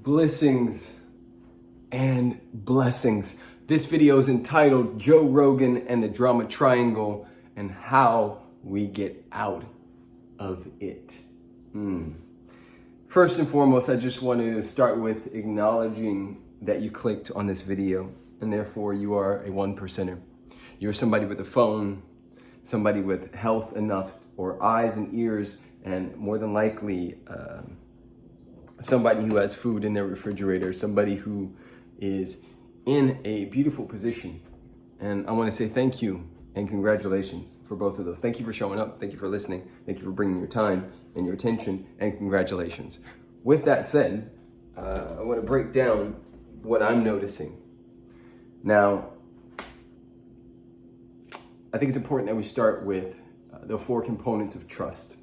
Blessings and blessings. This video is entitled Joe Rogan and the Drama Triangle and how we get out of it. First and foremost, I just want to start with acknowledging that you clicked on this video and therefore you are a one percenter. You're somebody with a phone, somebody with health enough or eyes and ears, and more than likely somebody who has food in their refrigerator, somebody who is in a beautiful position. And I want to say thank you and congratulations for both of those. Thank you for showing up. Thank you for listening. Thank you for bringing your time and your attention, and congratulations. With that said, I want to break down what I'm noticing. Now, I think it's important that we start with the four components of trust.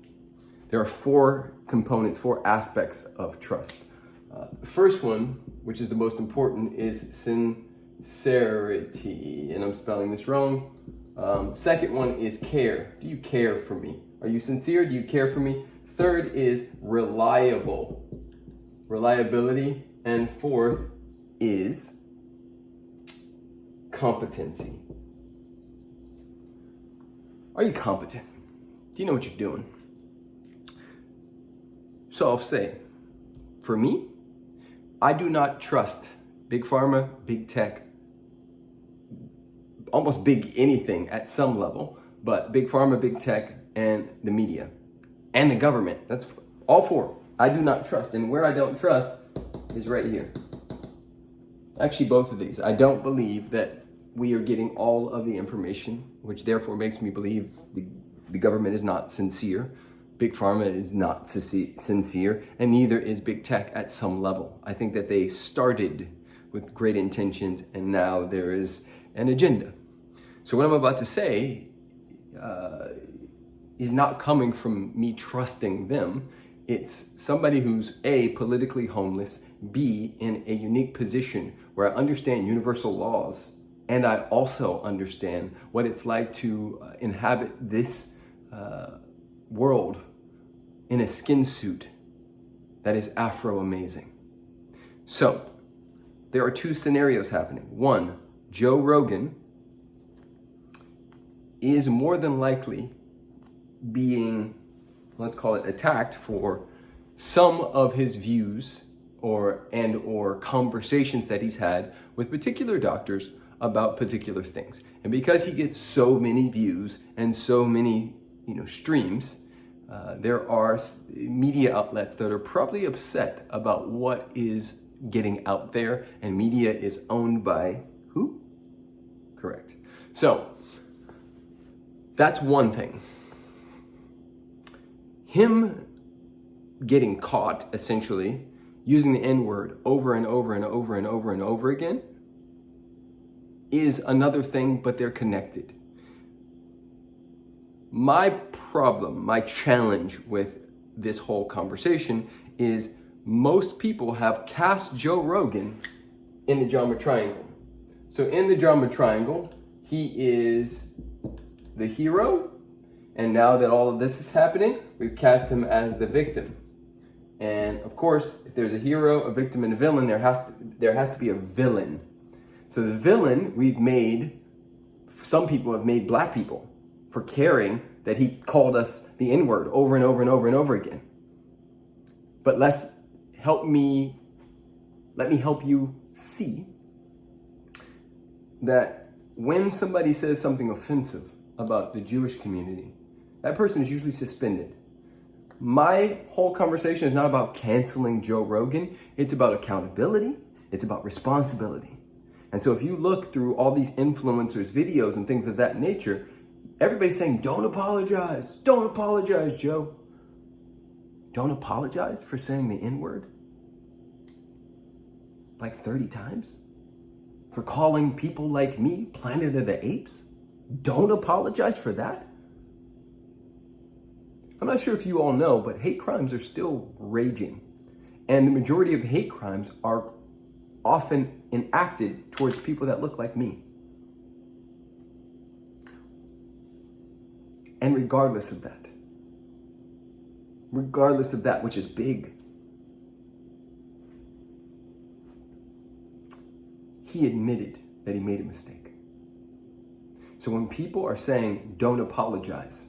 There are four components, four aspects of trust. The first one, which is the most important, is sincerity, and I'm spelling this wrong. Second one is care. Do you care for me? Are you sincere? Do you care for me? Third is reliability. And fourth is competency. Are you competent? Do you know what you're doing? So I'll say, for me, I do not trust big pharma, big tech, almost big anything at some level, but big pharma, big tech, and the media, and the government. That's all four. I do not trust, and where I don't trust is right here. Actually, both of these. I don't believe that we are getting all of the information, which therefore makes me believe the government is not sincere. Big pharma is not sincere, and neither is big tech at some level. I think that they started with great intentions, and now there is an agenda. So what I'm about to say is not coming from me trusting them. It's somebody who's A, politically homeless, B, in a unique position where I understand universal laws, and I also understand what it's like to inhabit this world in a skin suit that is Afro amazing. So there are two scenarios happening. One, Joe Rogan is more than likely being, let's call it, attacked for some of his views or conversations that he's had with particular doctors about particular things. And because he gets so many views and so many, streams, there are media outlets that are probably upset about what is getting out there, and media is owned by who? Correct. So that's one thing. Him getting caught essentially using the N-word over and over and over and over and over again is another thing, but they're connected. My problem, my challenge with this whole conversation is most people have cast Joe Rogan in the drama triangle. So in the drama triangle, he is the hero, and now that all of this is happening, we've cast him as the victim. And of course, if there's a hero, a victim, and a villain, there has to be a villain. So the villain some people have made black people for caring that he called us the N-word over and over and over and over again. But let me help you see that when somebody says something offensive about the Jewish community, that person is usually suspended. My whole conversation is not about canceling Joe Rogan. It's about accountability. It's about responsibility. And so if you look through all these influencers' videos and things of that nature, everybody's saying, don't apologize, Joe. Don't apologize for saying the N-word like 30 times? For calling people like me Planet of the Apes? Don't apologize for that? I'm not sure if you all know, but hate crimes are still raging. And the majority of hate crimes are often enacted towards people that look like me. And regardless of that, which is big, he admitted that he made a mistake. So when people are saying, don't apologize,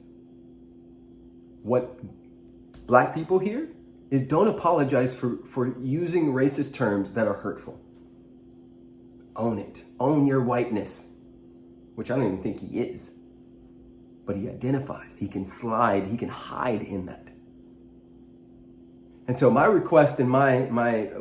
what black people hear is don't apologize for using racist terms that are hurtful. Own it. Own your whiteness, which I don't even think he is. But he identifies, he can slide, he can hide in that. And so my request and my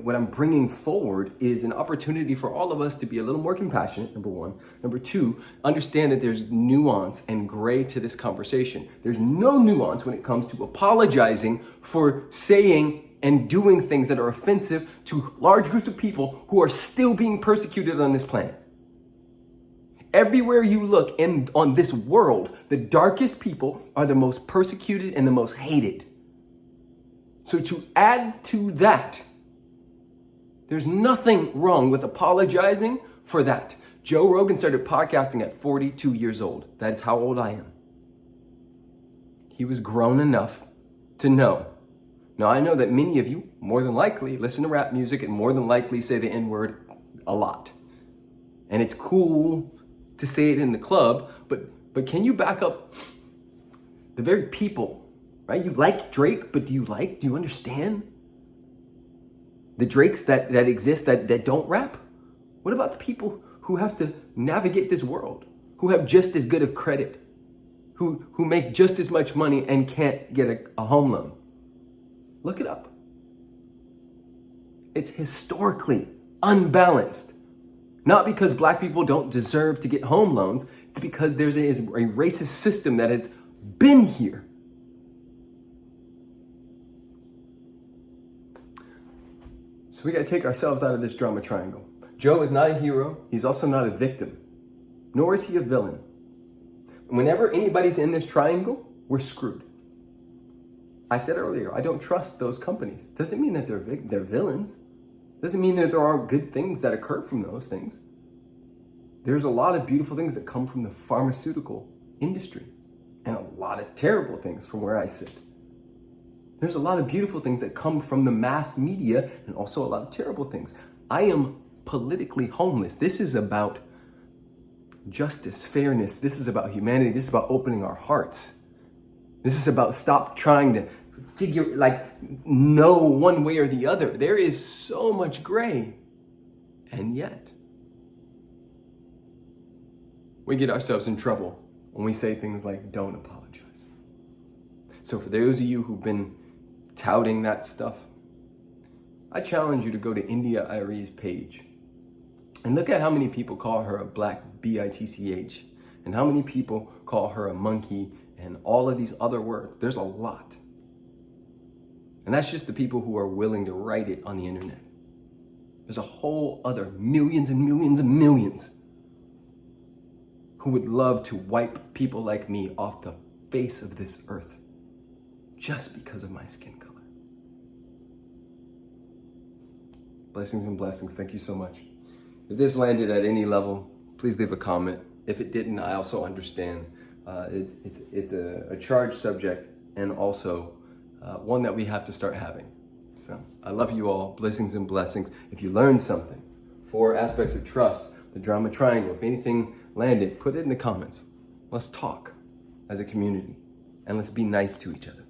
what I'm bringing forward is an opportunity for all of us to be a little more compassionate, number one. Number two, understand that there's nuance and gray to this conversation. There's no nuance when it comes to apologizing for saying and doing things that are offensive to large groups of people who are still being persecuted on this planet. Everywhere you look on this world, the darkest people are the most persecuted and the most hated. So to add to that, there's nothing wrong with apologizing for that. Joe Rogan started podcasting at 42 years old. That is how old I am. He was grown enough to know. Now, I know that many of you, more than likely, listen to rap music and more than likely say the N-word a lot. And it's cool to say it in the club, but can you back up the very people, right? You like Drake, but do you understand the Drakes that exist that don't rap? What about the people who have to navigate this world, who have just as good of credit, who make just as much money and can't get a home loan? Look it up. It's historically unbalanced. Not because black people don't deserve to get home loans, it's because there's a racist system that has been here. So we gotta take ourselves out of this drama triangle. Joe is not a hero, he's also not a victim, nor is he a villain. Whenever anybody's in this triangle, we're screwed. I said earlier, I don't trust those companies. Doesn't mean that they're villains. Doesn't mean that there aren't good things that occur from those things. There's a lot of beautiful things that come from the pharmaceutical industry and a lot of terrible things from where I sit. There's a lot of beautiful things that come from the mass media and also a lot of terrible things. I am politically homeless. This is about justice, fairness. This is about humanity. This is about opening our hearts. This is about stop trying to know one way or the other. There is so much gray. And yet, we get ourselves in trouble when we say things like, don't apologize. So for those of you who've been touting that stuff, I challenge you to go to India Irie's page and look at how many people call her a black bitch and how many people call her a monkey and all of these other words. There's a lot. And that's just the people who are willing to write it on the internet. There's a whole other millions and millions and millions who would love to wipe people like me off the face of this earth just because of my skin color. Blessings and blessings. Thank you so much. If this landed at any level, please leave a comment. If it didn't, I also understand. It's a charged subject and also one that we have to start having. So I love you all. Blessings and blessings. If you learned something, 4 aspects of trust, the drama triangle, if anything landed, put it in the comments. Let's talk as a community and let's be nice to each other.